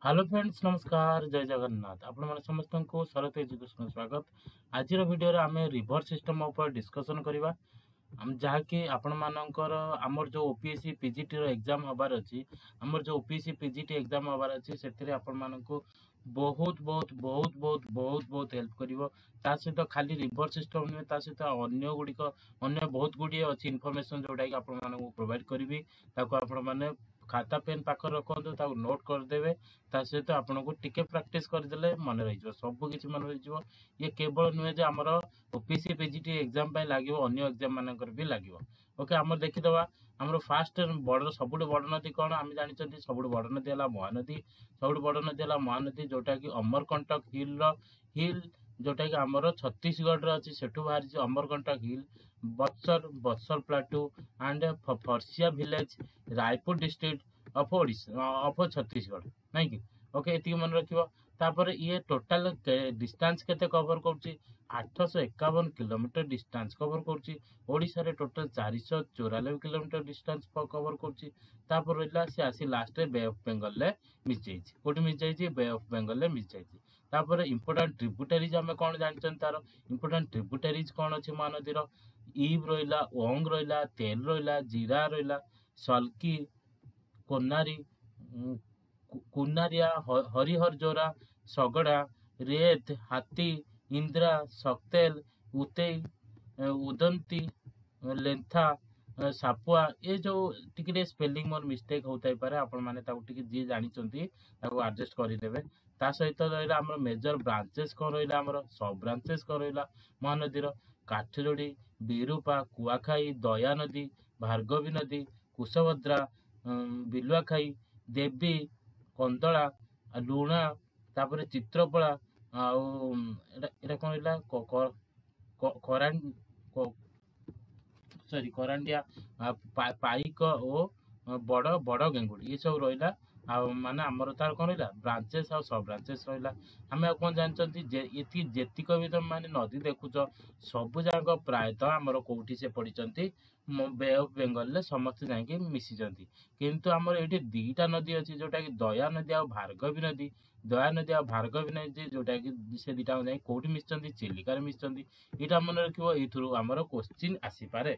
Hello friends नमस्कार जय जगन्नाथ आपण मैंने समस्त को सरत एजुकेशन स्वागत। आज वीडियो रे आमे रिवर सिस्टम ऊपर डिस्कशन करबा हम जहाँकि आपण मानकर आमर जो ओपीएससी पीजीटी रो एग्जाम हबार अछि आमर जो ओपीएससी पीजीटी एग्जाम हबार अछि सेतिरे आपण माननको बहुत बहुत बहुत बहुत बहुत बहुत हेल्प करिवो। ता सहित खाली रिवर सिस्टम नुहे ता सहित अन्य गुड़िक अन्य बहुत गुड़िए अच्छी इनफॉरमेशन जोटा कि आपण माननको प्रोवाइड करिवि ताको आपण माने खाता पेन पाखर रखंतु ताको नोट करदेवे। ता सहित आपनको टिके प्रैक्टिस करदेले मन रहिजो सब किछि मन रहिजो। ये केवल नुहे जे हमर ओपीएससी पीजीटी एग्जाम पे लागिवो अन्य एग्जाम मानकर भी लागिवो। ओके हमर देखिदवा हमर फास्ट बड़ सबुठ बड़ नदी कोन आम जानिचंती सबुठ बड़ नदी हला महानदी। सबुठ बड़ नदी हला महानदी जोटा कि अमरकंटक हिल जोटा कि हमर छत्तीसगढ़ रे अछि सेठु बाहर जे अमरकंटक हिल बत्सर बत्सर plateau and Pharsiya village Raipur district of Odisha of Chhattisgarh नहीं कि ओके एति मन रखिबो। तापर ये टोटल डिस्टेंस केते कवर करछि 851 किलोमीटर डिस्टेंस कवर करछि। ओडिशा रे टोटल 494 किलोमीटर डिस्टेंस कवर करछि। तापर रहिला से आसी लास्ट रे बे ऑफ बंगाल ले मिस जाइछि कोठी मिस जाइछि बे ऑफ बंगाल ले मिस जाइछि। तापर इंपोर्टेंट ट्रिब्यूटरीज हमें कोन जानछन तार इंपोर्टेंट ट्रिब्यूटरीज कोन अछि महानदी रो ईब रहिला ओंग रहिला तेल रहिला जीरा रहिला सल्की कोनारी कुनारिया हरिहर जोरा सगड़ा रेत हाथी इंद्रा सक्तेल उतेई उदंती लेंथा सापुआ ये जो टिके स्पेलिंग मोर मिस्टेक होता पारे आपण माने ताको टिके जी जानि चंती ताको एडजस्ट करि देबे। ता सहित रहिला हमर मेजर ब्रांचेस कोन रहिला हमर सब ब्रांचेस कोन रहिला महानदी रो काठजोड़ी बिरूपा कुआखाई दया नदी भार्गवी नदी कुशभद्रा बिलुआखाई देवी कंदला लुणा तापर चित्रपला आउ एटा कोन रहिला खरान सॉरी करांडिया पाइक ओ बड़ बड़ गेंगुड़ी ये सब रहिला माने हमर तार कोन रहिला ब्रांचेस आ सब ब्रांचेस रहिला। हमें कोन जानचंती जे इति जेतिक भी तुम माने नदी देखुचो सब जाक प्रायतः हमर कोठी से पडिचंती बे ऑफ बंगाल ले समस्त जाके मिसी जंती। किंतु हमर एठी दीटा नदी अछि जोटा कि दया नदी आ भार्गवी नदी। दया नदी आ भार्गवी नदी जोटा कि से दीटा जाई कोठी मिसचंती चिलिका मिसचंती। इटा मन रखिबो एथुरु हमर क्वेश्चन आसी पारे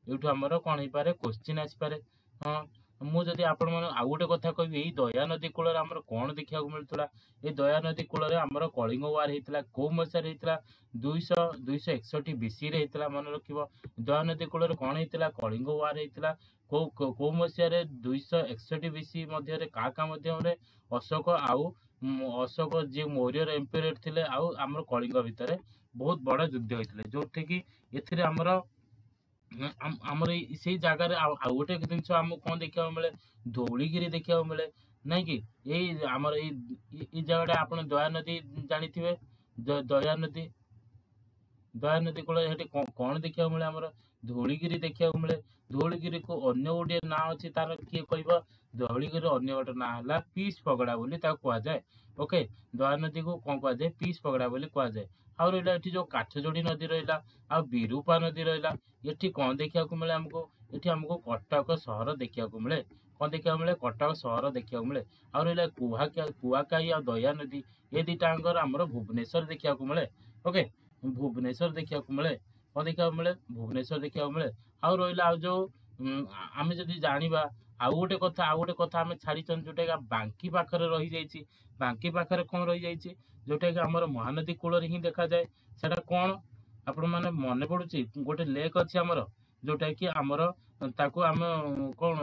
एठू आमर कौन हो पारे क्वेश्चन आसपे। हाँ मुझे आपण मैंने आउ गोटे कथा कहि दया नदी कूल कौन देखा मिलूला ये दया नदी कूल आमर कलिंग वार होता कौ मसीह होता 261 बीसी मन रख। दया नदी कूल कौन होता कलिंग वार होता कौ मसीह 261 बीसी मध्य अशोक आउ अशोक जी मौर्य एम्पेयर थे आम कलिंग भितर बहुत बड़ युद्ध होते जो कि एमर आमर से जगह गोटे जिनस आमको कौन देखा मिले धौलीगिरी देखा मिले नहीं कि यही आमर जगह आप दया नदी जानी थे दया नदी कूल कौन देखा मिले आमर धौलीगिरी देखा मिले। धौलीगिरी को अन्य गोटे ना अच्छी तार किए कह धौलीगिरी अन्य गोटे ना है पीस पगड़ा बोली कह जाए। ओके दया नदी को कौन कह जाए पीस पगड़ा बोली कह जाए। आउ रहा ये जो काठजोड़ी नदी रहा आ बिरूपा नदी रहा ये कौन देखा मिले आमको ये आमको कटक सहर देखा मिले कौन देखा मिले कटक सहर देखा मिले। आउ रहा कुआखाई आ दया नदी ये दीटांगर आमर भुवनेश्वर देखा मिले। ओके भुवनेश्वर देखा मिले कौन देखा मिले भुवनेश्वर देखा मिले। आउ रहा जो आम जदि जाना आउ गोटे कथा आम छाड़ी जोटा बांकी पाखे रही जाइए बांकी पाखे कौन रही जाइए जोटा कि आमर महानदी कूल ही देखा जाए सेटा कौन आपण मैंने मन पड़ुची गोटे लेक अच्छी आमर जोटा कि आमर ताको आम कौन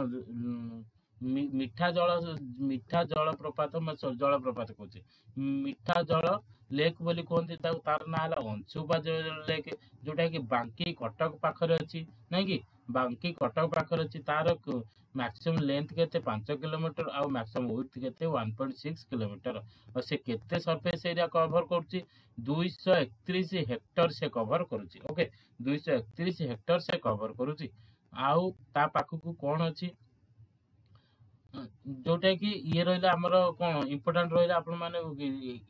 मीठा जल प्रपात जल प्रपात कहते मीठा जल लेक बोली कहते तार ना है अंशुपा लेक जोटा कि बांकी कटक पाखे अच्छी नहीं कि बांकी कटक पाखे अच्छी तार मैक्सिमम लेंथ के 5 किलोमीटर आउ मैक्सिमम विड्थ के 1.6 किलोमीटर और से केते सरफेस एरिया कवर कर 231 हेक्टर से कवर करुच्ची। ओके 231 हेक्टर से कवर करुच्ची। आउ ता पाखकू कौन अच्छी जोटा कि ये रहा आमर कौन इम्पोर्टाट रहा आपण मैंने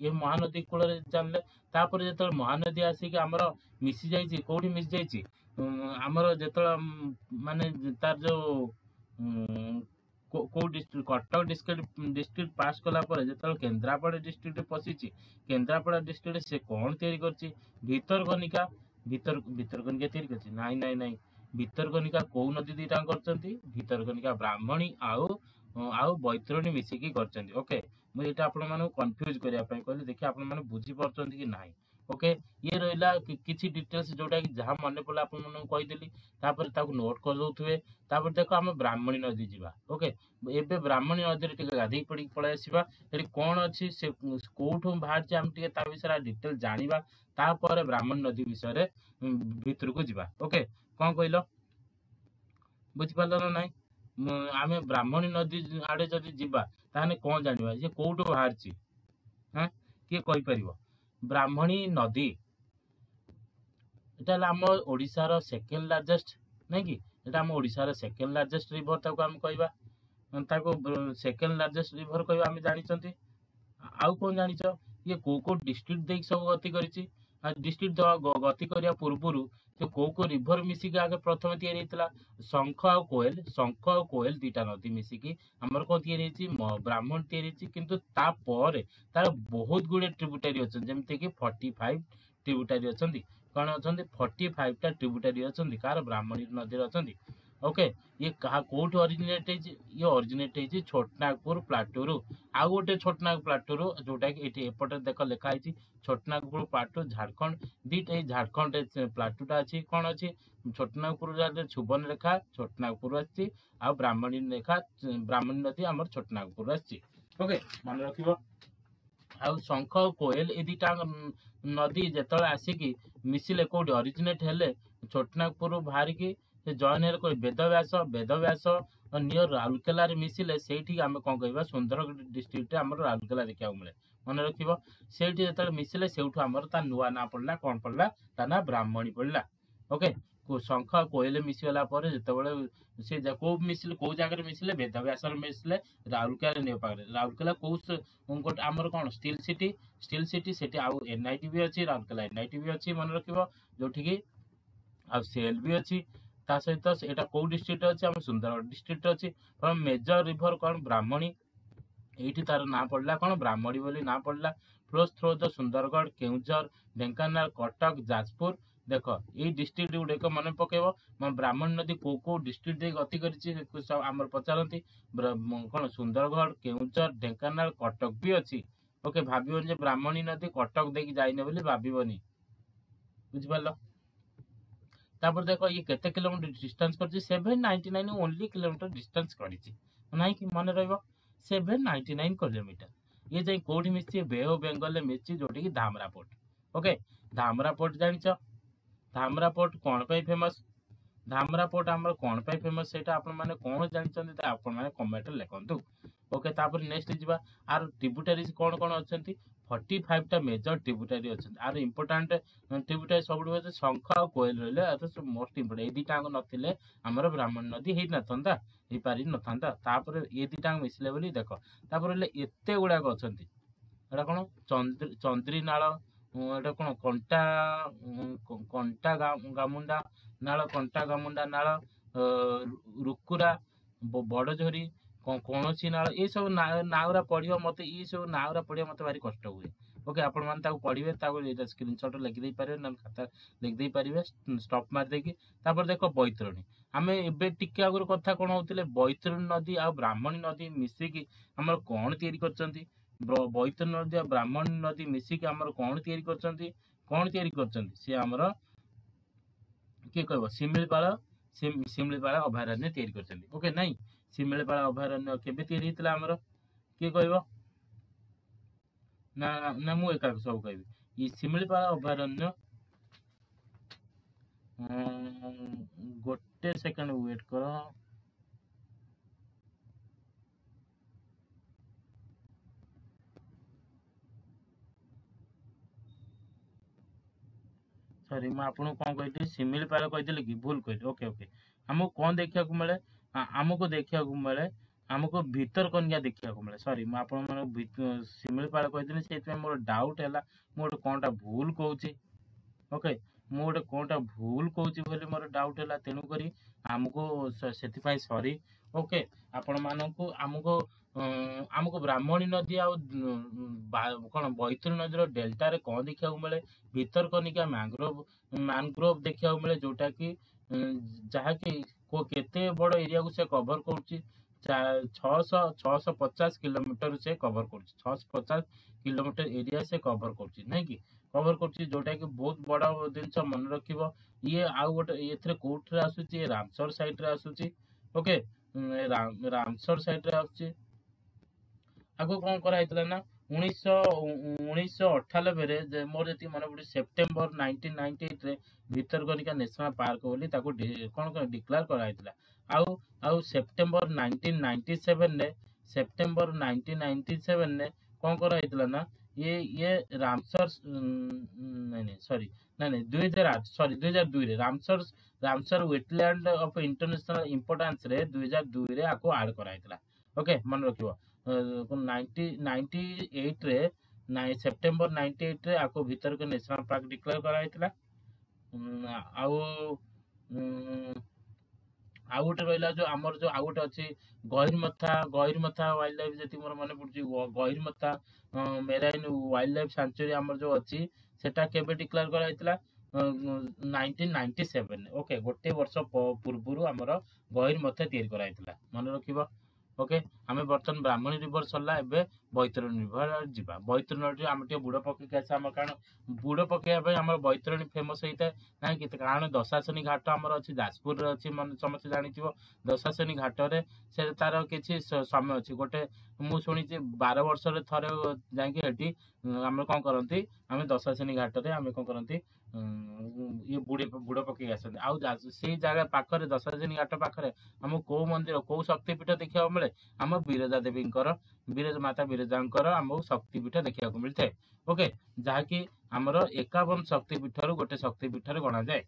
ये महानदी कूल जानले तापर जो महानदी आसिक आमर मिसी जाइए कौटी मिसी जाइए आमर जो माने तार जो को डिस्ट्रिक्ट कटक डिस्ट्रिक्ट पास कला पर जो केन्द्रापड़ा डिस्ट्रिक्ट पशिची केन्द्रापड़ा डिस्ट्रिक्ट से कौन तैयारी करछि भितरकनिका भितरकनिका तैयारी करछि नाई नाई नाई भितरकनिका को नदी दीटा करछंती भितरकनिका ब्राह्मणी आउ बैतरणी मिसिकी करछंती ओके मुझे एटा आपण माने कंफ्यूज करिया पय कहले देखि आपण माने बुझी परछंती कि नाही ओके ये रहिला किछि डिटेल्स जोटा कि जहां मन पड़ला आपण माने कहि देली तापर ताकू नोट कर दउथुवे तापर देखो हम ब्राह्मणी नदी जीवा ओके एबे ब्राह्मणी नदी रे टिके गाधई पड़ी पळै आसीबा एठी कोन अछि से कोठो बाहर जे हम टिके ता विषय डिटेल जानिबा तापर ब्राह्मणी नदी विषय भितर को जीवा ओके कोन कहिलो बुझि पालो ना नाही आमे ब्राह्मणी नदी आडे जदि जीवा ताने कोन जानिबा जे कोठो बाहर छी हां के कहि परिबो ब्राह्मणी नदी এটা ଆମ ଓଡ଼ିଶାର ସେକେଣ୍ଡ ଲାର୍ଜେଷ୍ଟ ନାଇଁ କି এটা ଆମ ଓଡ଼ିଶାର ସେକେଣ୍ଡ ଲାର୍ଜେଷ୍ଟ ରିଭର ତାକୁ ଆମେ କହିବା ତାକୁ ସେକେଣ୍ଡ ଲାର୍ଜେଷ୍ଟ ରିଭର କହିବା ଆମେ ଜାଣିଛନ୍ତି आउ कौन जानिच ये को डिस्ट्रिक्ट देख सब गति करिछि डिस्ट्रिक्ट गति करिया पूर्वरु से को रिभर मिसिक आगे प्रथम तैयारी हेतला शंख आ कोयल दीटा नदी मिसिकी हमर को तैयारी हेछि ब्राह्मण तैयारी हेछि किंतु ता परे तार बहुत गुडे ट्रिब्यूटरी अछन जेमते कि 45 ट्रिब्यूटरी अछंती कोन अछंती 45 टा ट्रिब्यूटरी अछंती कार ब्राह्मणी नदी अछंती ओके ये कहा कोठ ओरिजिनेट ये ओरिजिनेट है छोटनागपुर प्लाटू रु आउ गोटे छोटनागपुर प्लाटू रु जोटा कि एटी एपटे देख लिखा है छोटनागपुर प्लाटू झारखंड दीटा झारखंड प्लाटूटा अच्छी कौन अच्छी छोटनागपुर छुबन रेखा छोटनागपुर आसी आ ब्राह्मणी रेखा ब्राह्मणी नदी आम छोटनागपुर आसी ओके मन रखिबो आउ शंख कोयल ए दीटा नदी जेतले आसिकी मिसिले कोडी ओरिजिनेट हेले छोटनागपुर बाहर की जॉइन हेल कोई वेदव्यास नियर राउरकेला रे मिसिले सेठी आमे कोन कहबा सुंदरगढ़ डिस्ट्रिक्ट रे हमर राउरकेला देखिया मिले मन रखिबो सेठी जेतले मिसिले सेउठु हमर ता नुवा ना पड़ला कोन पड़ला ता ना ब्राह्मणी पड़ला ओके को शंख कोयल मिसिला पर जेतबेले से को मिसिले को जागा रे मिसिले वेदव्यास रे मिसिले राउरकेला ने पारे राउरकेला को उनकोट हमर कोन स्टील सिटी सेठी आ एनआईटी भी अछि राउरकेला एनआईटी भी अछि मन रखिबो जोठी की आ सेल भी अछि ता सहित एटा को डिस्ट्रिक्ट अछि हम सुंदरगढ़ डिस्ट्रिक्ट अछि पर मेजर रिवर कोन ब्राह्मणी एठी तार ना पड़ला कोन ब्राह्मणी बोली ना पड़ला flows through the Sundargarh Keonjhar Dhenkanal Cuttack Jajpur देखो ए डिस्ट्रिक्ट गुडे को मन पकेबो ब्राह्मणी नदी को डिस्ट्रिक्ट दे गति करिछि सब हमर पचारंती कोन सुंदरगढ़ केउंझर ढेंकानाल कटक भी अछि ओके भाबिबोनी जे ब्राह्मणी नदी कटक देकी जाइने बोली भाबिबोनी बुझि पालो तापर देखो ये केते किलोमीटर डिस्टेंस करछि 799 ओनली किलोमीटर डिस्टेंस करिछि नाही कि मन रहइबो 799 किलोमीटर ये जाई कोठी मिछि बे ऑफ बंगाल मिछि जोटी कि Dhamra port okay Dhamra port जानिछ धामरा पोर्ट कोन पे फेमस धामरा पोर्ट हमर कोन पे फेमस सेटा आपन माने कोन जानिछन्ती ता आपन माने कमेंट लेखंतु ओके तापर नेक्स्ट जिबा आर ट्रिब्यूटरीज कोन कोन अछंती 45 टा मेजर ट्रिब्यूटरी अछंती आर इंपोर्टेंट ट्रिब्यूटरी सबडु शंख आ कोयल रहले आर मोस्ट इंपोर्टेंट ए दिटा नथिले हमर ब्राह्मण नदी हेइ नथंता हे पारि नथंता तापर ए दिटा मिसले बोली देखो तापर ले एते गुडा अछंती एटा कोन चंद्री नाळ एटा कोन कंटा गामुंडा नाळ कंटा गामुंडा नाळ रुकुरा बड़झोरी कौनसी नाळ ये सब नाउरा पढ़ियो मते ये सब नाउरा पढ़ियो मते भारी कष्ट हुए ओके आपण मान ताको पढ़िबे ताको एटा स्क्रीनशॉट लिख देई पारे न खाता लिख देई पारिबे स्टॉप मार देकी तापर देखो बैतरणी आमे एबे टिके आगुर कथा कोन होतिले बैतरणी नदी आ ब्राह्मणी नदी मिसिकी हमर कोन तयारी करचंती बैतरणी नदी आ ब्राह्मणी नदी मिसिकी हमर कोन तयारी करचंती से हमर के कहबो सिमलीपाल अभयारण्य तयारी करचंती ओके नाही सिमलीपाल अभयारण्य केबे तयारी हितला हमर के कहबो ना ना मु एका सब कहबी ई सिमलीपाल अभयारण्य गोटे सेकंड वेट करो सॉरी मैं आपको कौन कही सिमिलीपाल कही कि भूल कही ओके ओके आमको कौन देखा मिले आमको देखा मिले आमको भितरकनिका देखा मिले सॉरी मैं आपको सिमिलीपाल कही से मोर डाउट है मुझे कौनटा भूल कहूँ ओके मुझे कौनटा भूल कहूँ मोर डाउट है तेणुक आमको से सॉरी ओके आपण मानकु आमको आमको ब्राह्मणी नदी आ कौन बैतरणी नदी डेल्टा रे कौन देखा मिले भितरकनिका मैंग्रोव देखा मिले जोटा कि जहाँकि केते बड़ एरिया को से कवर कर 650 किलोमीटर से कवर कर 650 किलोमीटर एरिया से कवर कर नहीं कि कवर कर जोटा कि बहुत बड़ा जिनस मन रखिबो ये आउ गोटे ये कोठे आसुची रामसर साइड रे आसुची ओके रामसर साइड रे आसुची आगो कौन कराइला ना 1998 रे मोर जति मन पड़े सेप्टेम्बर 1998 रे भितरकनिका नेशनल पार्क बोली ताको कौन डिक्लेयर कराइला आउ आउ सेप्टेम्बर 1997 रे कौन कराइला ना ये रामसर नहीं सॉरी नहीं 2008 सॉरी 2002 रे Ramsar wetland of international importance रे 2002 रे आको ऐड कराइला ओके मन रखिबो 98 रे सेप्टेम्बर 98 रे आको भीतर के नेशनल पार्क डिक्लेयर कराइला आउ आउ गोटे रहा जो आमर जो आउ गोटे अच्छी गहिरमथा वाइल्ड लाइफ जी मोर मन पड़ुची गहिरमथा मेराइन वाइल्ड लाइफ सेंचुरी आमर जो अच्छी सेटा केबे डिक्लेयर कराइला 1997 ओके गोटे वर्ष पूर्व आमर गहिरमथा तैयारी कराइला मन रखिबो ओके आमे बर्तन ब्राह्मणी रिवर सरला एबे बैतरणी रिवर जिबा बैतरणी आम टे बुड़ पके आसे आम कारण बुड़ पकेया आम बैतरणी फेमस होता है ना कि कारण दशाशनी घाट आमर अच्छी जाजपुर अच्छी मन समस्त जानी दशाशनी घाट रे से तार किसी समय अच्छी गोटे मु शुणी 12 वर्ष थे जाकि आम कौन करती आम दशाशनी घाट रे आम कौन करती ये बुड़ पके आसते आउ से जगह पाखरे दशाशनी घाट पाखरे आम कौ मंदिर कौ शक्तिपीठ देखा मिले आम बिरजा देवी माता बिरजा आम शक्तिपीठ देखा मिलता है ओके जहाँकि आमर 51 शक्तिपीठ गोटे शक्तिपीठ गणा जाए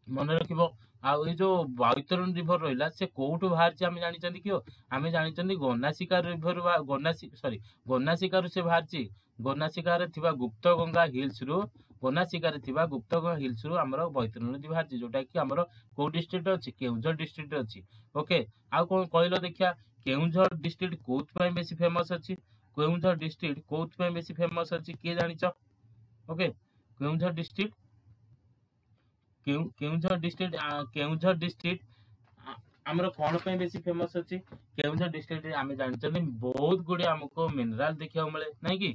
मन रखिबो आउ ये जो बैतरणी रिवर रहा से कौटू बाहर आम जानी कि आम जानी गनासिका रिवर गनासिका से बाहर गनासिकार गुप्त गंगा हिल्स रु गनासिकार गुप्त गंगा हिल्स रु आमर बैतरणी नदी बाहर जोटा कि आमर कौ डिस्ट्रिक्ट अच्छी केउझर डिस्ट्रिक्ट अच्छी ओके आउ कौन कहल देखिया केउझर डिस्ट्रिक्ट कौन बेसी फेमस अच्छी केउझर डिस्ट्रिक्ट कौन बेसी फेमस अच्छी किए जानिच okay Keonjhar district Keonjhar district आमर कौन पे बेसी फेमस अच्छी केउझर डिस्ट्रिक्ट आम जानते बहुत गुड़े आमको मिनराल देखा मिले नहीं कि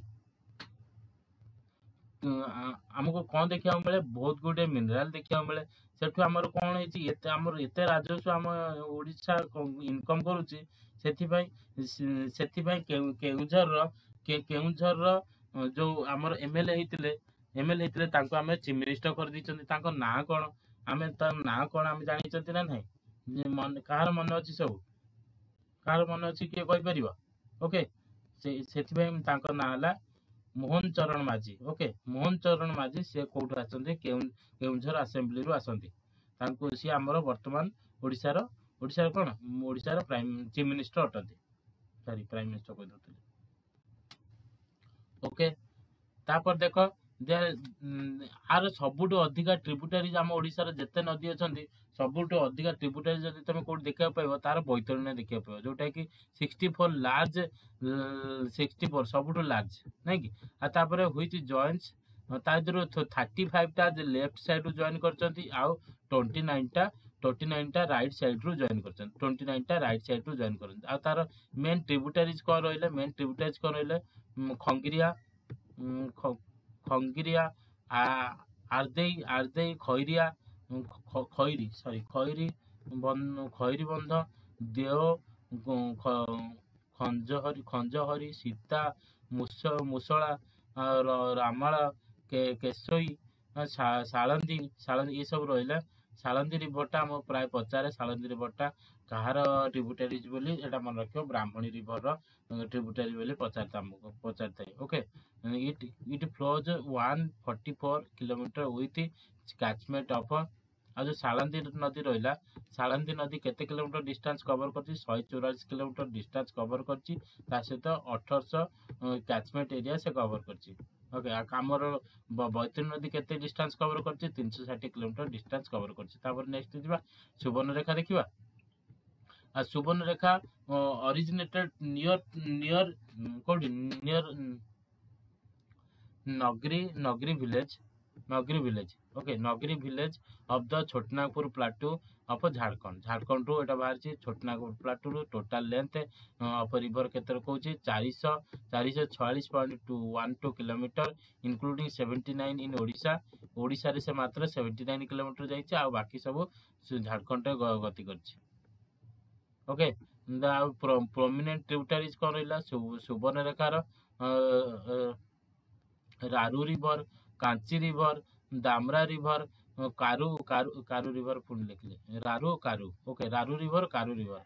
आमको कौन देखा मिले बहुत गुड़े मिनराल देखा मिले सेठू आमर कौन है आमर एत राजस्व आम ओडिशा इनकम करुच्ची केउझर जो आमर एमएलए होते आम चीफ मिनिस्टर कर दी ना कौन आम ना कौन आम जानी ना नहीं कहार मन अच्छी सब कहार मन अच्छी किए कहीपर ओके से ना है मोहन चरण माझी ओके मोहन चरण माझी सी कौटू आसते केउझर आसेम्बली रु आसती सी आमर बर्तमान ओडिशार कौन ओडिशार प्राइम चीफ मिनिस्टर अटंती सॉरी प्राइम मिनिस्टर कह दे ओके तापर देख आर सबुठ अधिका ट्रिब्यूटारीज आम ओडिशार जेते नदी अच्छा सबुठ अधिका ट्रिब्यूटारी जब तुम कौट देखा पाइब तार बैतरणी देखा पाइब जोटा कि 64 लार्ज 64 सबुठ लार्ज नहीं कि तापर हुई जॉइंट्स तादर 35 टा लेफ्ट साइड रु जॉइन करचंती आउ 29 टा राइट साइड रु जॉइन करचंती 29 टा राइट साइड रु जॉइन करचंती आ तार मेन ट्रिब्यूटारीज कौन रहिले मेन ट्रिब्यूटारीज कौन रहिले खंगिरिया खंगिरिया आरदेई खैरिया खैरी बंध देव खंजहरी सीता मुसला रामाला केशई सालंदी ये सब रहा सालंदी रिभरटा आम प्राय पचारे सालंदी रिभरटा कहार ट्रिब्यूटारीज बोली एटा मन रखियो ब्राह्मणी रिभर ट्रिब्यूटारी बोली पचारता okay it flows 144 kilometre with catchment of आ जो सालंदी नदी रहा सालंदी नदी केते किलोमीटर डिस्टेंस कवर कर 144 किलोमीटर डिस्टेंस कवर कर सहित 1800 कैचमेंट एरिया से कवर कर ओके आमर बैतरणी नदी केते डिस्टेंस कवर कर 360 किलोमीटर डिस्टेंस कवर कर नेक्स्ट सुवर्णरेखा देखा सुवर्णरेखा originated near कोडी near Nagri village, okay, Nagri village of the Chotnagpur plateau of Jharkhand. Jharkhand ru eta bahar chi Chotnagpur plateau ru total length of river keter कहूची 446.12 kilometre including 79 in Odisha. Odisha रे से मात्र 79 kilometre जाइछि आ बाकी सब झारखंड रे गति करछि। ओके, द प्रोमिनेंट ट्रिब्यूटरीज कोन रहला सुवर्णरेखा रो रारू रिवर, कांची रिवर, दामरा रिवर, कारू कारू कारू रिवर पुन लिखले रारू कारू। ओके, रारू रिवर, कारू रिवर,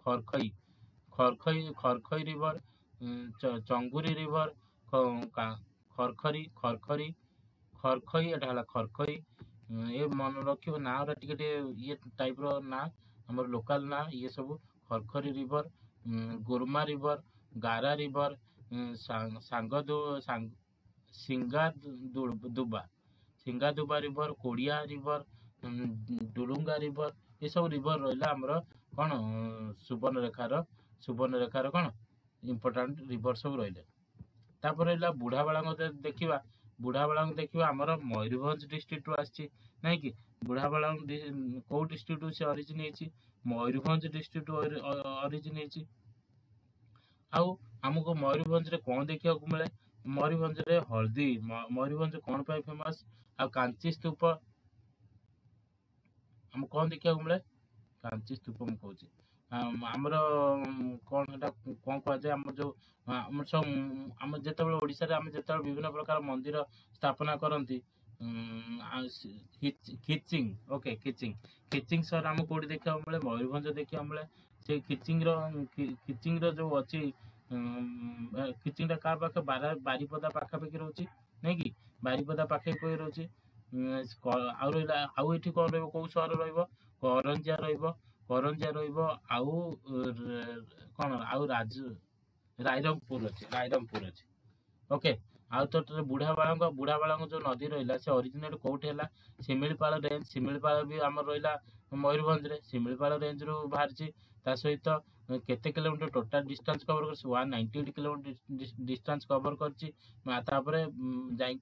खरखई खरखई रिवर, चंगुरी रिवर, खरखरी खरखरी खरखई एटा हला खरखई। ए मन रखियो ना रा टिके ये टाइप रो ना हमर लोकल ना ये सब खरखरी रिवर, गुरमा रिवर, गारा रिवर, सिंगादुबा रिवर, कोड़िया रिवर, डुलुंगा रिवर, ये सब रिवर रहा आमर कौन सुवर्णरेखार कौन इम्पोर्टाट रिवर सब रही। तापर रहा बुढ़ाबाला देखा देखा आमर मयूरभंज डिस्ट्रिक्ट आसी ना कि बुढ़ाबाला कौ डिस्ट्रिक्ट से ऑरिजिन होती मयूरभंज डिस्ट्रिक्ट ऑरिजिन होती। आउ हमको मयूरभंज रे कौन देखा मिले मयूरभंज रे हल्दी मयूरभंज कौन पाई फेमस आ कांची स्तूप हम कौन देखा मिले कांची स्तूप हम कहूँ आमर कौन कौन कह जाए आम जो आम सब आम जिते ओडिशा रे आम जिते विभिन्न प्रकार मंदिर स्थापना करती खिचिंग। ओके, खिचिंग सर आम कौटी देखा मिले मयूरभंज देखा मिले से खिचिंग जो अच्छी खिचिंगटा क्या पाखे बारीपदा पाखापाखि रोचे नहीं कि बारीपदा पाखे कोई रोचे आउ ये कौन रौ सहर रंजिया आउ कौन आउ रायरंगपुर अच्छे। ओके, आउ तो बुढ़ाबाला जो नदी रहा से ओरिजिनेट कौट है शिमिलीपाल रेंज। शिमिलीपाल भी आम रहा मयूरभंज रे शिमिलीपाल रेंज रू बाहरी ता सहित केते किलोमीटर टोटाल डिस्टेंस कवर कर 198 किलोमीटर डिस्टेंस कवर कर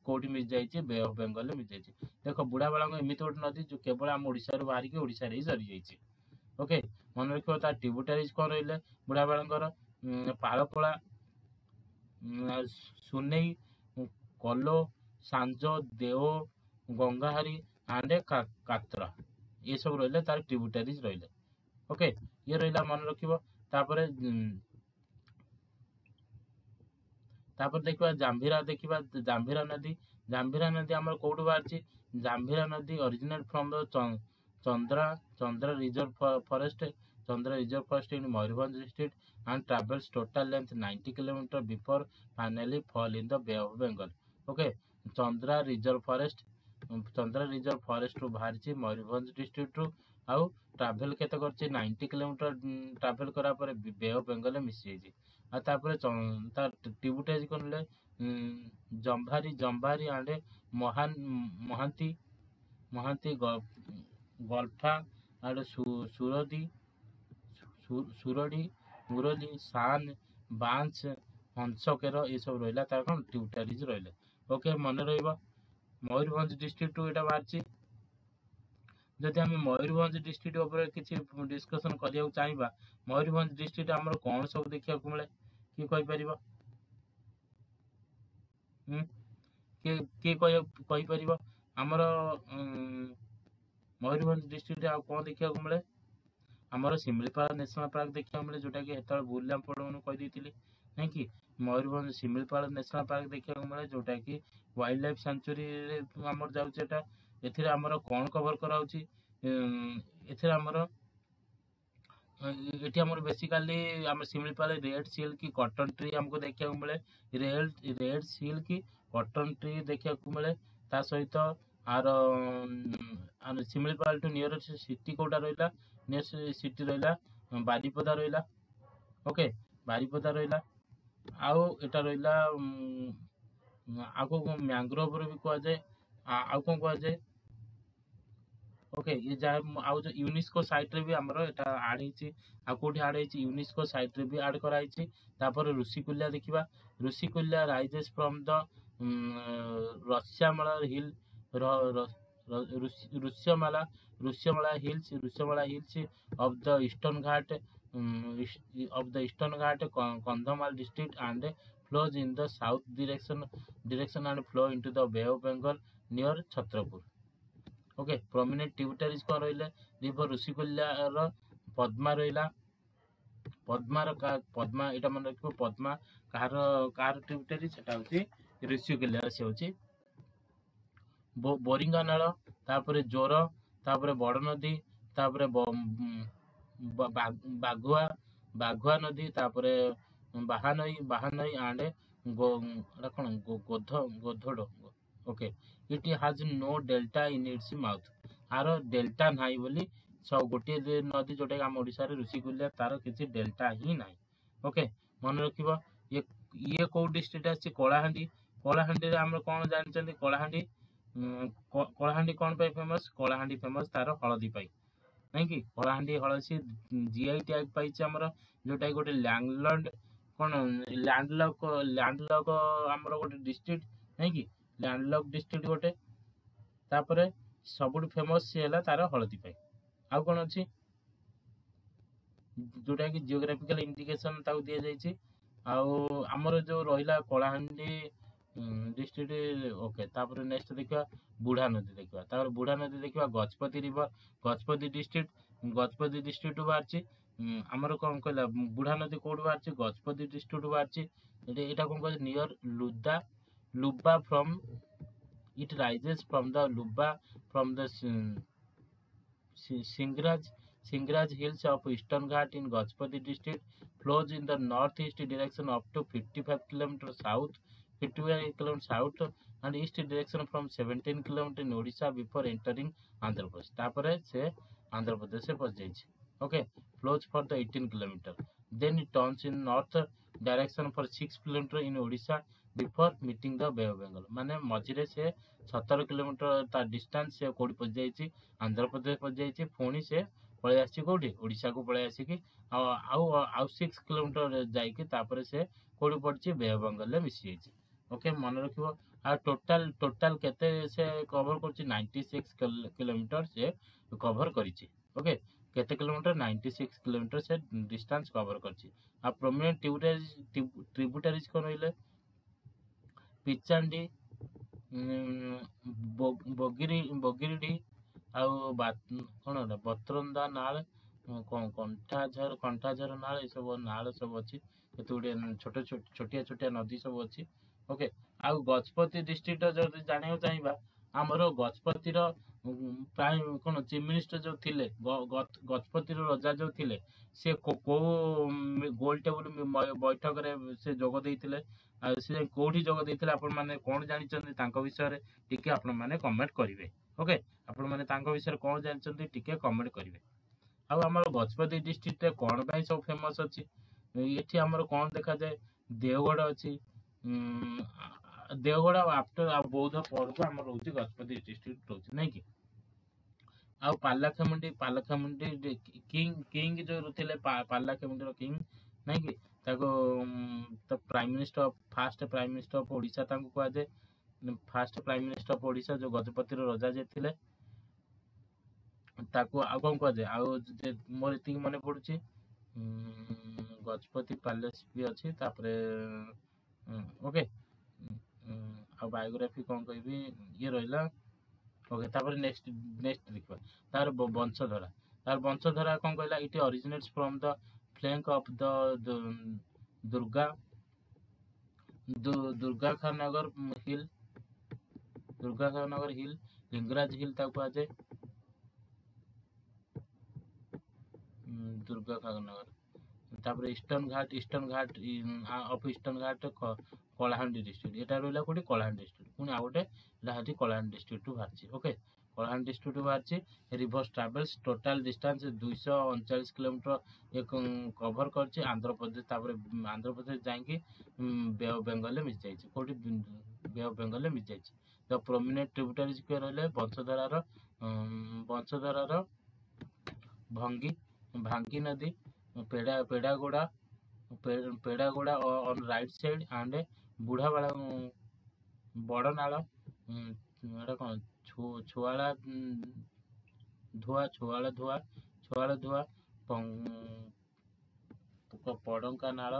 कौटी मिस जाइए बे ऑफ बेंगल मिस जाइए। देख बुढ़ाबाला एमती गोटे नदी जो केवल आम ओडिशा रू बाहर ओडिशा रे ही सरी जाइए। ओके, मन रखियो ता ट्रिब्यूटरीज कौन रहिले बुढ़ाबालांकर पालपड़ा, सुनेई, कलो, सांजो, देओ, गंगाहारी एंड कात्रा ये सब रहिले तार ट्रिब्यूटरीज रहिले। ओके, ये रहा मन रखियो। तापर देखा जांभीरा नदी आमर कौटू बाहर जांभीरा नदी originate from the Chandra reserve forest in Mayurbhanj district and travels total length 90 km before finally fall in the Bay of Bengal. Okay, Chandra reserve forest रू बाहरी मयूरभंज डिस्ट्रिक्ट रू आउ ट्राभेल केते करछि 90 किलोमीटर ट्राभेल करा पर बे ऑफ बेंगल मिसी जाइए। तापर ट्रिब्यूटरीज कोनले जंभारी एंड महांती गल्फा एंड सुरडी मुरली सान बांस हंसकेर ये सब रहा तार कौन ट्रिब्यूटरीज रहिले। ओके, मन रहा मयूरभंज डिस्ट्रिक्ट यहाँ बाहरी जदि आम मयूरभंज डिस्ट्रिक्ट उपर किसी डिस्कसन करने चाहिए मयूरभंज डिस्ट्रिक्ट आमर कौन सब देखा मिले किए कहीपर किए आमर मयूरभंज डिस्ट्रिक्ट आ कौन देखा मिले आमर शिमिलीपाल नेशनल पार्क देखा मिले जोटा कि हेतु भूल पड़ो कहीदी नहीं कि मयूरभंज शिमिलीपाल नेशनल पार्क देखा मिले जोटा कि वाइल्ड लाइफ सेंचुरी आमर जाऊँगा एथिरे आमर कौन कवर कराउछि आमर एठी आमर बेसिकली आम शिमिलीपाल रेड सील की कॉटन ट्री हमको देखा मिले रेड सील की कॉटन ट्री देखा मिले ता सहित आर शिमिलीपाल टू नियरेस्ट सिटी कोटा रहा नियरेस्ट सिटी रहा बारीपदा रहा। ओके, बारीपदा रहा आउ एटा रहा आगो मैंग्रोव भी कह जाए आउ कौन कह जाए ओके ये जहाँ आउ जो यूनेस्को साइट रे भी हमर एटा आड ହେଇଛି आ कोठी आड ହେଇଛି यूनेस्को साइट रे भी आड करा ହେଇଛି तापर ऋषिकुल्या देखिबा Rushikulya rises from the Rasyamala hill Rushyamala Rushyamala hills of the eastern Ghat of the eastern ghat Kandhamal district and flows in the south direction and flow into the Bay of Bengal near Chhatrapur. Okay prominent tributaries कौन रहिला river Rushikulya Padma रहिला पद्मा एटा मन रखिबो Padma car tributary सेटा होची ऋषिकुल्या से होची बोरिंगा नाळ तापरे जोर तापरे बड़ नदी तापरे बाघुआ नदी तापरे बाहानई आंड कौन गोधड़ ओके it has no delta in its mouth आर डेल्टा नाही बोली सब गोटे नदी जोटा आम ओडिशा रे ऋषिकुल्या तार किसी डेल्टा ही नाही ओके मन रखिबो ये को डिस्ट्रिक्ट आछि कलाहांडी रे हम कोन जानचंदी कलाहांडी कौन पे फेमस कलाहांडी फेमस तार हळदी पाई नहीं कि कलाहांडी हळसी जीआई टैग पाइछ हमर जोटा गोटे लैंडलैंड कोन लैंडलॉक हमर गोटे डिस्ट्रिक्ट नहीं कि लैंडलॉक डिस्ट्रिक्ट गोटे तापरे सबुठ फेमस से हला तार हळदी पाई आ कोन अछि जोटा कि जियोग्राफिकल इंडिकेशन ताऊ दिया जाइछि आ हमर जो रहिला कलाहांडी डिस्ट्रिक्ट ओके तापर नेक्स्ट देखिबा बुढ़ा नदी देखिबा तापर बुढ़ा नदी देखिबा गजपति रिवर गजपति डिस्ट्रिक्ट बारची हमर कोन कहला बुढ़ा नदी कोड बारची गजपति डिस्ट्रिक्ट बारची एटा कोन कहला नियर लुबा from it rises from the Lubba from the Singraj hills of Eastern Ghat in Gajpati district, flows in the northeast direction up to 55 km south, 55 km south and east direction from 17 km in Odisha before entering Andhra Pradesh. तापरे से Andhra Pradesh से पहुंच जाइए. Okay, flows for the 18 km. Then it turns in north direction for 6 km in Odisha before meeting the Bay of Bengal. माने मझिरे से 17 kilometre ता distance से कोडी पहुंच जाइए आंध्र प्रदेश पहुंच जाइए पुणी से पळे आसी कोडी ओडिशा को पळे आसी कि आउ 6 किलोमीटर जाई कि तापर से कोडी पड़ची बे ऑफ बंगाल ले मिसी जाइए. ओके मन रखिबो आ टोटल केते से कवर करची 96 किलोमीटर से कवर करिछि. ओके केते किलोमीटर 96 किलोमीटर से डिस्टेंस कवर करछि. आ प्रोमिनेंट ट्रिब्यूटरीज कोन रहिले पिचांडी बगिरिडी आउ कौन बत्रंदा नाल कंठाझर नाल ये सब नाल सब अच्छी गुटे छोटिया नदी सब अच्छी. ओके आउ गजपति डिस्ट्रिक्ट जो जाना चाहिए आमर गजपतिर प्राय कौन चीफ मिनिस्टर जो थिले गजपतिर राजा जो थिले से को गोल टेबल बैठक रे से जोग देइथिले से कोठी जोग देइथिले आपण माने कोन जानिचंदी तांको विषय रे टिके आपण माने कमेंट करिवे. ओके आपण माने तांको विषय रे कोन जानिचंदी टिके कमेंट करिवे. आ हमर गजपति डिस्ट्रिक्ट रे कोन भाई सब फेमस अछि एठी हमर कोन देखा जाय देवगढ़ अछि देवगढ़ आफ्टर आ बौद्ध पड़को हमर रहउछि गजपति डिस्ट्रिक्ट रहउछि नै कि आ पालाखामुंडी किंग जो थिले पालाखामुंडी रो किंग नै कि ताको तो prime minister first prime minister of Odisha ताको कहआ जे first prime minister of Odisha जो गजपति रो राजा जे थिले ताको आ कोन कहआ जे आ जे मोर इति मने पडुछि गजपति पैलेस भी अछि तापरे ओके आ बायोग्राफी कोन कहबी ये रहला. ओके तापर नेक्स्ट देखिबा तार वंशधरा कोन कहला it originates from the flank of the Durga Nagar hill Lingaraj hill ताको कहआ जाय दुर्गा नगर तापर eastern Ghat of eastern Ghat Kalahandi district एटा रहला कोठी कलाहांडी डिस्ट्रिक्ट पुनी आ गोटे लाहाटी कलाहांडी डिस्ट्रिक्ट टू बारची. ओके कलाहांडी डिस्ट्रिक्ट टू बारची rivers travels total distance 239 kilometre एक कवर करची आंध्र प्रदेश तापर आंध्र प्रदेश जाईकी बे ऑफ बंगाल ले मिस जाईची कोठी बे ऑफ बंगाल ले मिस जाईची. द प्रोमिनेंट ट्रिब्यूटरीज के रहले वंशधरार ବଂଶଧରର ଭାଙ୍ଗି ନଦୀ, ପେଡ଼ାଗୋଡ଼ା on right side and ବୁଢ଼ାବାଳ ବଡ଼ ନାଳ, ଏଟା କ'ଣ ଛୁଆଳ ଧୁଆ ପଡ଼ଙ୍କା ନାଳ,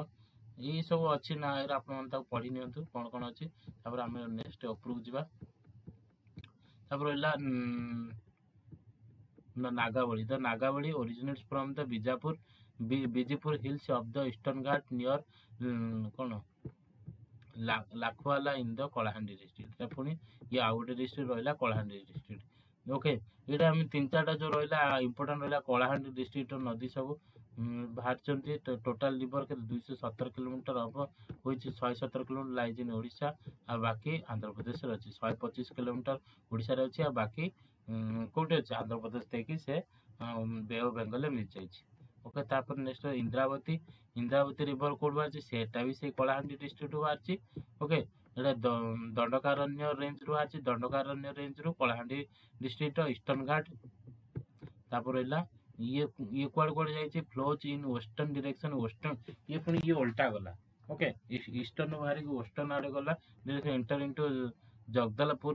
ଏଇ ସବୁ ଅଛି ନା, ଏରା ଆପଣମାନେ ତାକୁ ପଢ଼ି ନିଅନ୍ତୁ କ'ଣ କ'ଣ ଅଛି। ତାପରେ ଆମେ ନେକ୍ସଟ ଉପରକୁ ଯିବା। ତାପରେ ରହିଲା ନାଗାବଳୀ। ଦ Nagavali originates from the Bijipur hills of the eastern Ghat near କ'ଣ ଲାଖୱାଲା in the କଳାହାଣ୍ଡି district। ପୁଣି ଇଏ ଆଉ ଗୋଟେ ଡିଷ୍ଟ୍ରିକ୍ଟ ରହିଲା କଳାହାଣ୍ଡି ଡିଷ୍ଟ୍ରିକ୍ଟ। ଓକେ, ଏଇଟା ଆମେ 3-4ଟା ଯୋଉ ରହିଲା ଇମ୍ପୋର୍ଟାଣ୍ଟ ରହିଲା କଳାହାଣ୍ଡି ଡିଷ୍ଟ୍ରିକ୍ଟର ନଦୀ ସବୁ ବାହାରିଛନ୍ତି। ଟୋଟାଲ ରିଭର କେତେ 217 କିଲୋମିଟର ହବ, ହୋଇଛି 117 କିଲୋମିଟର ଲାଇଜ୍ ଇନ୍ ଓଡ଼ିଶା, ଆଉ ବାକି ଆନ୍ଧ୍ରପ୍ରଦେଶରେ ଅଛି। 125 କିଲୋମିଟର ଓଡ଼ିଶାରେ ଅଛି, ଆଉ ବାକି କୋଉଠି ଅଛି ଆନ୍ଧ୍ରପ୍ରଦେଶ ଦେଇକି ସେ ବେ ଅଫ୍ ବେଙ୍ଗଲରେ ମିଶିଯାଇଛି। ଓକେ, ତାପରେ ନେକ୍ସଟ ଇନ୍ଦ୍ରାବତୀ ରିଭର କୋଉଠି ବାହାରିଛି, ସେଟା ବି ସେଇ କଳାହାଣ୍ଡି ଡିଷ୍ଟ୍ରିକ୍ଟରୁ ବାହାରିଛି। ଓକେ, ଏଇଟା ଦଣ୍ଡକାରଣ୍ୟ ରେଞ୍ଜରୁ ବାହାରିଛି, ଦଣ୍ଡକାରଣ୍ୟ ରେଞ୍ଜରୁ କଳାହାଣ୍ଡି ଡିଷ୍ଟ୍ରିକ୍ଟର ଇଷ୍ଟର୍ଣ୍ଣ ଘାଟ। ତାପରେ ରହିଲା ଇଏ କୁଆଡ଼େ ଯାଇଛି, ଫ୍ଲୋଜ ଇନ୍ ୱେଷ୍ଟର୍ଣ୍ଣ ଡିରେକ୍ସନ, ଇଏ ପୁଣି ଓଲଟା ଗଲା। ଓକେ, ଇଷ୍ଟର୍ଣ୍ଣ ବାହାରିକି ୱେଷ୍ଟର୍ଣ୍ଣ ଆଡ଼େ ଗଲା, ଏଣ୍ଟର ଇଣ୍ଟୁ ଜଗଦଲପୁର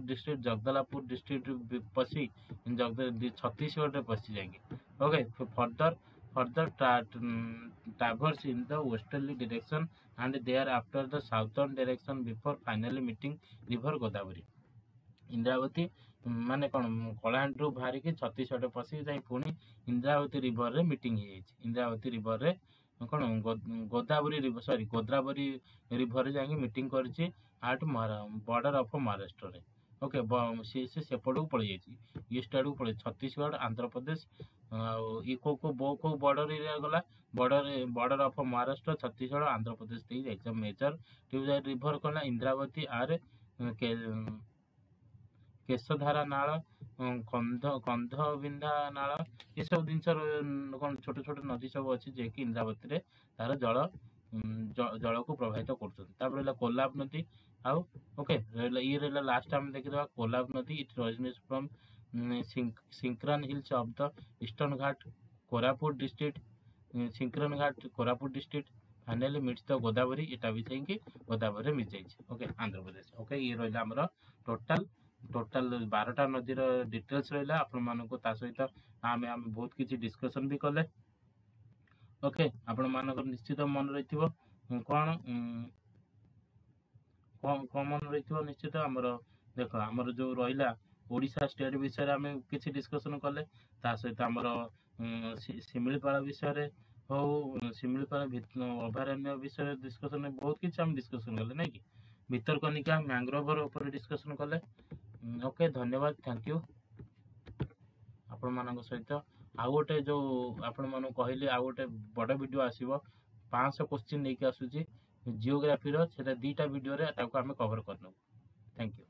ଡିଷ୍ଟ୍ରିକ୍ଟ ପଶି ଛତିଶଗଡ଼ରେ ପଶି ଯାଇକି। Okay, further traverse in the westerly direction and thereafter the southern direction before finally meeting river Godavari। Indravati ମାନେ କ'ଣ କଳାହାଣ୍ଡିରୁ ବାହାରିକି ଛତିଶଗଡ଼ରେ ପଶିକି ଯାଇ ପୁଣି ଇନ୍ଦ୍ରାବତୀ ରିଭରରେ ମିଟିଂ ହେଇଯାଇଛି। ଇନ୍ଦ୍ରାବତୀ ରିଭରରେ କ'ଣ ଗୋଦାବରୀ ରିଭରରେ ଯାଇକି ମିଟିଂ କରିଛି ଆଟ୍ ବର୍ଡର ଅଫ୍ ମହାରାଷ୍ଟ୍ରରେ। ଓକେ, ସେ ସେପଟକୁ ପଳେଇ ଯାଇଛି, ଇଷ୍ଟ ଆଡ଼କୁ ପଳେଇ ଛତିଶଗଡ଼ ଆନ୍ଧ୍ରପ୍ରଦେଶ, ଆଉ ଇଏ କୋଉ ବର୍ଡର ଏରିଆ ଗଲା, ବର୍ଡର ଅଫ୍ ମହାରାଷ୍ଟ୍ର ଛତିଶଗଡ଼ ଆନ୍ଧ୍ରପ୍ରଦେଶ ଦେଇ ଯାଇଛି। ମେଜର ଟ୍ରିବ୍ୟୁଟାରି ରିଭର କ'ଣ ଇନ୍ଦ୍ରାବତୀ ଆର୍ କେଶଧାରା ନାଳ, କନ୍ଧବିନ୍ଧା ନାଳ, ଏସବୁ ଜିନିଷ କ'ଣ ଛୋଟ ଛୋଟ ନଦୀ ସବୁ ଅଛି ଯିଏକି ଇନ୍ଦ୍ରାବତୀରେ ତାର ଜଳକୁ ପ୍ରଭାବିତ କରୁଛନ୍ତି। ତାପରେ ରହିଲା କୋଲାବ ନଦୀ। ଆଉ ଓକେ, ରହିଲା ଲାଷ୍ଟ ଆମେ ଦେଖିଦେବା କୋଲାବ ନଦୀ। ଇଟ୍ originates from ସିଙ୍କରାନ hills of the eastern Ghat Koraput district, Koraput district finally meets the Godavari, ଏଟା ବି ଯାଇକି ଗୋଦାବରୀରେ ମିଶିଯାଇଛି। ଓକେ, ଆନ୍ଧ୍ରପ୍ରଦେଶ। ଓକେ, ଇଏ ରହିଲା ଆମର ଟୋଟାଲ 12ଟା ନଦୀର ଡିଟେଲ୍ସ ରହିଲା ଆପଣମାନଙ୍କୁ। ତା ସହିତ ଆମେ ବହୁତ କିଛି ଡିସ୍କସନ ବି କଲେ। ଓକେ, ଆପଣମାନଙ୍କର ନିଶ୍ଚିତ ମନେ ରହିଥିବ କ'ଣ ମନେ ରହିଥିବ ନିଶ୍ଚିତ। ଆମର ଦେଖ, ଆମର ଯୋଉ ରହିଲା ଓଡ଼ିଶା ଷ୍ଟେଟ୍ ବିଷୟରେ ଆମେ କିଛି ଡିସ୍କସନ କଲେ, ତା ସହିତ ଆମର ଶିମିଳିପାଳ ବିଷୟରେ ହଉ, ଶିମିଳିପାଳ ଅଭୟାରଣ୍ୟ ବିଷୟରେ ଡିସ୍କସନ, ବହୁତ କିଛି ଆମେ ଡିସ୍କସନ କଲେ ନାଇଁ କି। ଭିତରକନିକା ମ୍ୟାଙ୍ଗ୍ରୋଭର ଉପରେ ଡିସ୍କସନ କଲେ। ଓକେ, ଧନ୍ୟବାଦ, ଥ୍ୟାଙ୍କ ୟୁ। ଆପଣମାନଙ୍କ ସହିତ ଆଉ ଗୋଟେ ଯୋଉ ଆପଣମାନଙ୍କୁ କହିଲି ଆଉ ଗୋଟେ ବଡ଼ ଭିଡ଼ିଓ ଆସିବ, 500 କ୍ୱେଶ୍ଚିନ୍ ନେଇକି ଆସୁଛି ଜିଓଗ୍ରାଫିର, ସେଟା 2ଟା ଭିଡ଼ିଓରେ ତାକୁ ଆମେ କଭର କରିନେବୁ। Thank you.